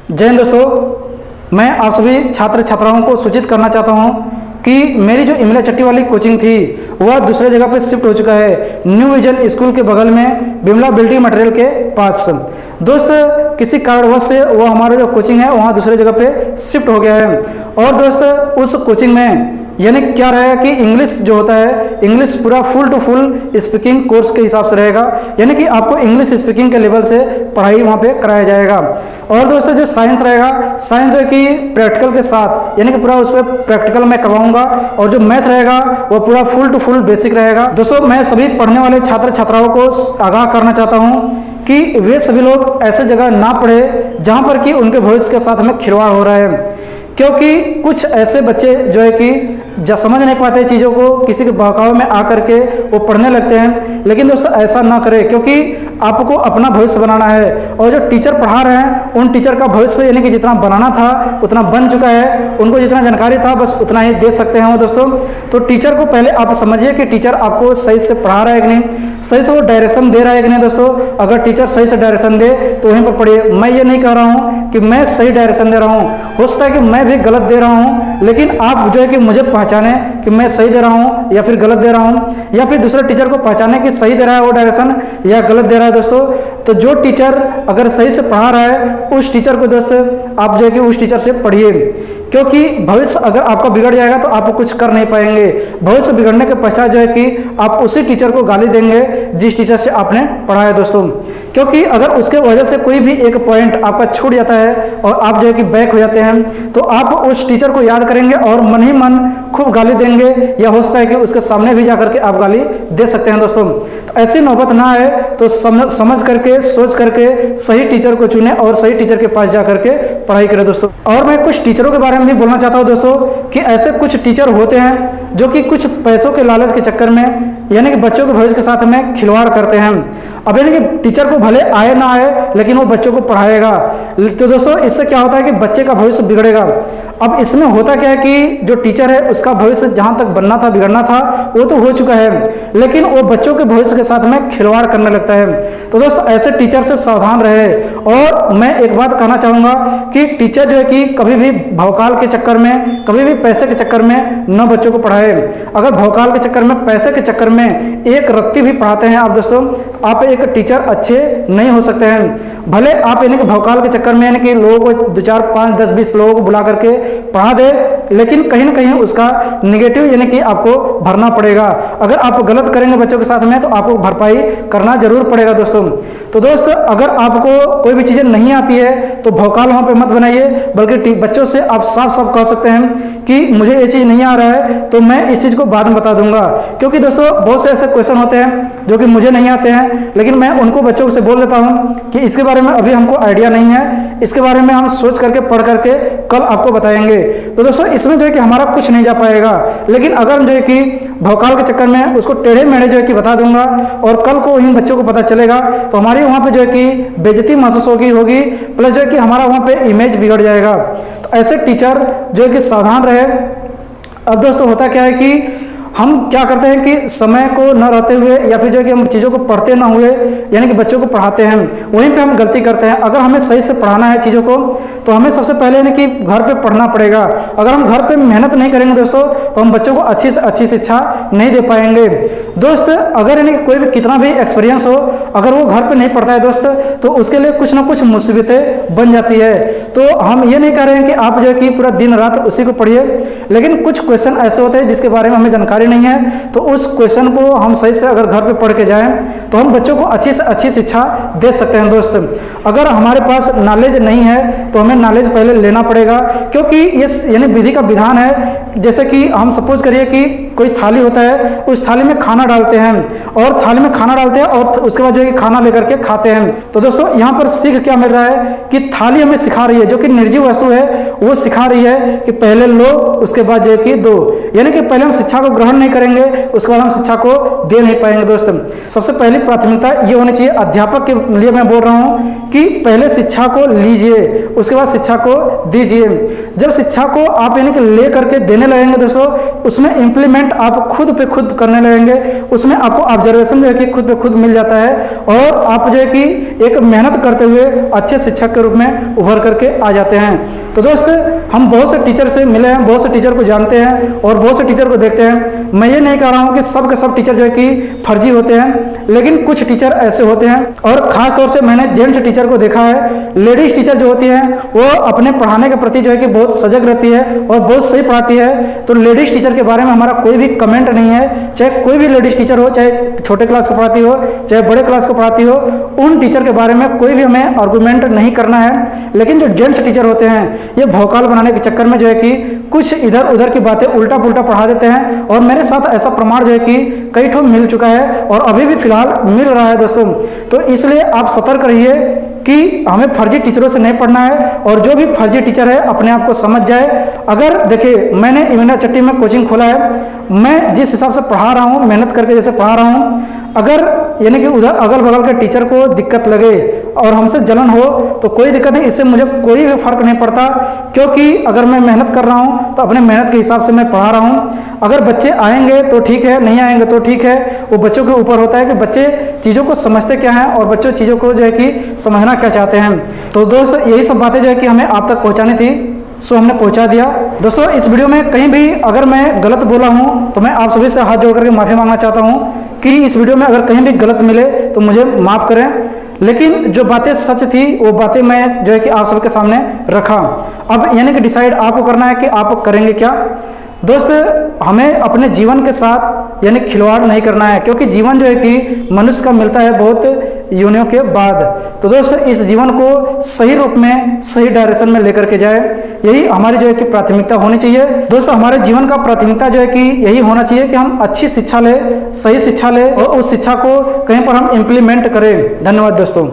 जय हिंद दोस्तों, मैं आप सभी छात्र छात्राओं को सूचित करना चाहता हूं कि मेरी जो इमला चट्टी वाली कोचिंग थी वह दूसरे जगह पे शिफ्ट हो चुका है। न्यू विजन स्कूल के बगल में बिमला बिल्डिंग मटेरियल के पास। दोस्त किसी कारणवश से वो हमारा जो कोचिंग है वहाँ दूसरे जगह पे शिफ्ट हो गया है। और दोस्त उस कोचिंग में यानी क्या रहेगा कि इंग्लिश जो होता है, इंग्लिश पूरा full to full speaking course के हिसाब से रहेगा, यानी कि आपको इंग्लिश स्पीकिंग के लेवल से पढ़ाई वहाँ पे कराया जाएगा। और दोस्तों जो साइंस रहेगा, साइंस जो है कि प्रैक्टिकल के साथ, यानी कि पूरा उस पर प्रैक्टिकल मैं करवाऊंगा। और जो मैथ रहेगा वो पूरा फुल टू फुल बेसिक रहेगा। दोस्तों मैं सभी पढ़ने वाले छात्र छात्राओं को आगाह करना चाहता हूँ कि वे सभी लोग ऐसे जगह ना पढ़े जहाँ पर कि उनके भविष्य के साथ में खिलवाड़ हो रहा है, क्योंकि कुछ ऐसे बच्चे जो है कि समझ नहीं पाते चीज़ों को, किसी के बहकावे में आकर के वो पढ़ने लगते हैं। लेकिन दोस्तों ऐसा ना करें, क्योंकि आपको अपना भविष्य बनाना है। और जो टीचर पढ़ा रहे हैं उन टीचर का भविष्य यानी कि जितना बनाना था उतना बन चुका है, उनको जितना जानकारी था बस उतना ही दे सकते हैं वो दोस्तों। तो टीचर को पहले आप समझिए कि टीचर आपको सही से पढ़ा रहा है कि नहीं, सही से वो डायरेक्शन दे रहा है कि नहीं। दोस्तों अगर टीचर सही से डायरेक्शन दे तो वहीं पर पढ़िए। मैं ये नहीं कह रहा हूँ कि मैं सही डायरेक्शन दे रहा हूँ, हो सकता है कि मैं भी गलत दे रहा हूँ, लेकिन आप जो है कि मुझे पहचाने कि मैं सही दे रहा हूँ या फिर गलत दे रहा हूँ, या फिर दूसरे टीचर को पहचाने कि सही दे रहा है वो डायरेक्शन या गलत दे रहा है। दोस्तों तो जो टीचर अगर सही से पढ़ा रहा है उस टीचर को दोस्त आप जो है कि उस टीचर से पढ़िए, क्योंकि भविष्य अगर आपका बिगड़ जाएगा तो आप कुछ कर नहीं पाएंगे। भविष्य बिगड़ने के पश्चात जो है कि आप उसी टीचर को गाली देंगे जिस टीचर से आपने पढ़ा है दोस्तों। क्योंकि अगर उसके वजह से कोई भी एक पॉइंट आपका छूट जाता है और आप जो है कि बैक हो जाते हैं तो आप उस टीचर को याद करेंगे और मन ही मन खूब गाली देंगे, या हो सकता है कि उसके सामने भी जाकर के आप गाली दे सकते हैं दोस्तों। तो ऐसी नौबत ना आए तो समझ करके सोच करके सही टीचर को चुने और सही टीचर के पास जाकर के पढ़ाई करें दोस्तों। और मैं कुछ टीचरों के बारे में भी बोलना चाहता हूँ दोस्तों कि ऐसे कुछ टीचर होते हैं जो कि कुछ पैसों के लालच के चक्कर में यानी कि बच्चों के भविष्य के साथ में खिलवाड़ करते हैं। अब यानी कि टीचर को भले आए ना आए लेकिन वो बच्चों को पढ़ाएगा। तो दोस्तों इससे क्या होता है कि बच्चे का भविष्य बिगड़ेगा। अब इसमें होता क्या है कि जो टीचर है उसका भविष्य जहाँ तक बनना था, बिगड़ना था, वो तो हो चुका है, लेकिन वो बच्चों के भविष्य के साथ में खिलवाड़ करने लगता है। तो दोस्तों ऐसे टीचर से सावधान रहे। और मैं एक बात कहना चाहूँगा कि टीचर जो है कि कभी भी भौकाल के चक्कर में, कभी भी पैसे के चक्कर में न बच्चों को पढ़ाए। अगर भौकाल के चक्कर में, पैसे के चक्कर में एक रत्ती भी पढ़ाते हैं आप दोस्तों, आप एक टीचर अच्छे नहीं हो सकते हैं। भले आप यानी कि भौकाल के चक्कर में यानी कि लोगों को 2 4 5 10 20 लोगों को बुला करके पढ़ा दे, लेकिन कहीं ना कहीं उसका निगेटिव यानी कि आपको भरना पड़ेगा। अगर आप गलत करेंगे बच्चों के साथ में तो आपको भरपाई करना जरूर पड़ेगा दोस्तों। तो दोस्त अगर आपको कोई भी चीज़ें नहीं आती है तो भौकाल वहाँ पे मत बनाइए, बल्कि बच्चों से आप साफ साफ कह सकते हैं कि मुझे ये चीज़ नहीं आ रहा है तो मैं इस चीज़ को बाद में बता दूंगा। क्योंकि दोस्तों बहुत से ऐसे क्वेश्चन होते हैं जो कि मुझे नहीं आते हैं, लेकिन मैं उनको बच्चों से बोल देता हूँ कि इसके बारे में अभी हमको आइडिया नहीं है, इसके बारे में हम सोच करके पढ़ करके कल आपको बताएंगे। तो दोस्तों इसमें जो है कि हमारा कुछ नहीं जा पाएगा, लेकिन अगर जो है कि भौकाल के चक्कर में उसको टेढ़े मेढ़े जो है कि बता दूंगा और कल को इन बच्चों को पता चलेगा तो हमारी वहाँ पे जो है कि बेइज्जती महसूस होगी, प्लस जो है कि हमारा वहाँ पे इमेज बिगड़ जाएगा। तो ऐसे टीचर जो है कि सावधान रहे। अब दोस्तों होता क्या है कि हम क्या करते हैं कि समय को न रहते हुए या फिर जो है कि हम चीज़ों को पढ़ते ना हुए यानी कि बच्चों को पढ़ाते हैं, वहीं पे हम गलती करते हैं। अगर हमें सही से पढ़ाना है चीज़ों को तो हमें सबसे पहले यानी कि घर पे पढ़ना पड़ेगा। अगर हम घर पे मेहनत नहीं करेंगे दोस्तों तो हम बच्चों को अच्छी से अच्छी शिक्षा नहीं दे पाएंगे। दोस्त अगर यानी कि कोई भी कितना भी एक्सपीरियंस हो, अगर वो घर पर नहीं पढ़ता है दोस्त तो उसके लिए कुछ ना कुछ मुसीबतें बन जाती है। तो हम ये नहीं कह रहे हैं कि आप जो है कि पूरा दिन रात उसी को पढ़िए, लेकिन कुछ क्वेश्चन ऐसे होते हैं जिसके बारे में हमें जानकारी नहीं है, तो उस क्वेश्चन को हम सही से अगर घर पे पढ़ के जाएं तो हम बच्चों को अच्छी से अच्छी शिक्षा दे सकते हैं दोस्त। अगर हमारे पास नॉलेज नहीं है तो हमें नॉलेज पहले लेना पड़ेगा, क्योंकि ये यानी विधि का विधान है। जैसे कि हम सपोज करिए कि कोई थाली होता है, उस थाली में खाना डालते हैं और थाली में खाना डालते हैं और उसके बाद जो है कि खाना लेकर के खाते हैं। तो दोस्तों यहाँ पर सीख क्या मिल रहा है कि थाली हमें सिखा रही है, जो कि निर्जीव वस्तु है वो सिखा रही है कि पहले लो उसके बाद जो है कि दो, यानी कि पहले हम शिक्षा को ग्रहण नहीं करेंगे उसके बाद हम शिक्षा को दे नहीं पाएंगे दोस्त। सबसे पहली प्राथमिकता ये होनी चाहिए, अध्यापक के लिए मैं बोल रहा हूँ कि पहले शिक्षा को लीजिए उसके बाद शिक्षा को दीजिए। जब शिक्षा को आप यानी कि ले करके देने लगेंगे दोस्तों उसमें इंप्लीमेंट इम्प्लीमेंट आप खुद पे खुद करने लगेंगे, उसमें आपको ऑब्जर्वेशन जो है कि खुद पे खुद मिल जाता है और आप जो है कि एक मेहनत करते हुए अच्छे शिक्षक के रूप में उभर करके आ जाते हैं। तो दोस्त, हम बहुत से टीचर से मिले हैं, बहुत से टीचर को जानते हैं और बहुत से टीचर को देखते हैं। मैं ये नहीं कह रहा हूँ कि सब के सब टीचर जो है कि फर्जी होते हैं, लेकिन कुछ टीचर ऐसे होते हैं। और ख़ास तौर से मैंने जेंट्स टीचर को देखा है। लेडीज़ टीचर जो होती हैं वो अपने पढ़ाने के प्रति जो है कि बहुत सजग रहती है और बहुत सही पढ़ाती है। तो लेडीज़ टीचर के बारे में हमारा कोई भी कमेंट नहीं है, चाहे कोई भी लेडीज़ टीचर हो, चाहे छोटे क्लास को पढ़ाती हो, चाहे बड़े क्लास को पढ़ाती हो, उन टीचर के बारे में कोई भी हमें आर्गूमेंट नहीं करना है। लेकिन जो जेंट्स टीचर होते हैं ये भौकाल बनाने के चक्कर में जो है कि कुछ इधर उधर की बातें उल्टा पुल्टा पढ़ा देते हैं और मेरे साथ ऐसा प्रमाण जो है कि कई ठो मिल चुका है और अभी भी फिलहाल मिल रहा है दोस्तों। तो इसलिए आप सतर्क रहिए कि हमें फर्जी टीचरों से नहीं पढ़ना है और जो भी फर्जी टीचर है अपने आप को समझ जाए। अगर देखिए, मैंने इमिला चट्टी में कोचिंग खोला है, मैं जिस हिसाब से पढ़ा रहा हूँ, मेहनत करके जैसे पढ़ा रहा हूँ, अगर यानी कि उधर अगल बगल के टीचर को दिक्कत लगे और हमसे जलन हो तो कोई दिक्कत नहीं, इससे मुझे कोई भी फर्क नहीं पड़ता, क्योंकि अगर मैं मेहनत कर रहा हूँ तो अपने मेहनत के हिसाब से मैं पढ़ा रहा हूँ। अगर बच्चे आएंगे तो ठीक है, नहीं आएंगे तो ठीक है, वो बच्चों के ऊपर होता है कि बच्चे चीज़ों को समझते क्या हैं और बच्चों चीज़ों को जो है कि समझना क्या चाहते हैं। तो दोस्त, यही सब बातें जो है कि हमें आप तक पहुँचानी थी, सो हमने पहुंचा दिया। दोस्तों, इस वीडियो में कहीं भी अगर मैं गलत बोला हूं तो मैं आप सभी से हाथ जोड़ करके माफ़ी मांगना चाहता हूं कि इस वीडियो में अगर कहीं भी गलत मिले तो मुझे माफ़ करें। लेकिन जो बातें सच थी वो बातें मैं जो है कि आप सबके सामने रखा। अब यानी कि डिसाइड आपको करना है कि आप करेंगे क्या। दोस्त, हमें अपने जीवन के साथ यानी खिलवाड़ नहीं करना है, क्योंकि जीवन जो है कि मनुष्य का मिलता है बहुत योनियों के बाद। तो दोस्त, इस जीवन को सही रूप में, सही डायरेक्शन में लेकर के जाए, यही हमारी जो है कि प्राथमिकता होनी चाहिए। दोस्त, हमारे जीवन का प्राथमिकता जो है कि यही होना चाहिए कि हम अच्छी शिक्षा लें, सही शिक्षा लें और उस शिक्षा को कहीं पर हम इम्प्लीमेंट करें। धन्यवाद दोस्तों।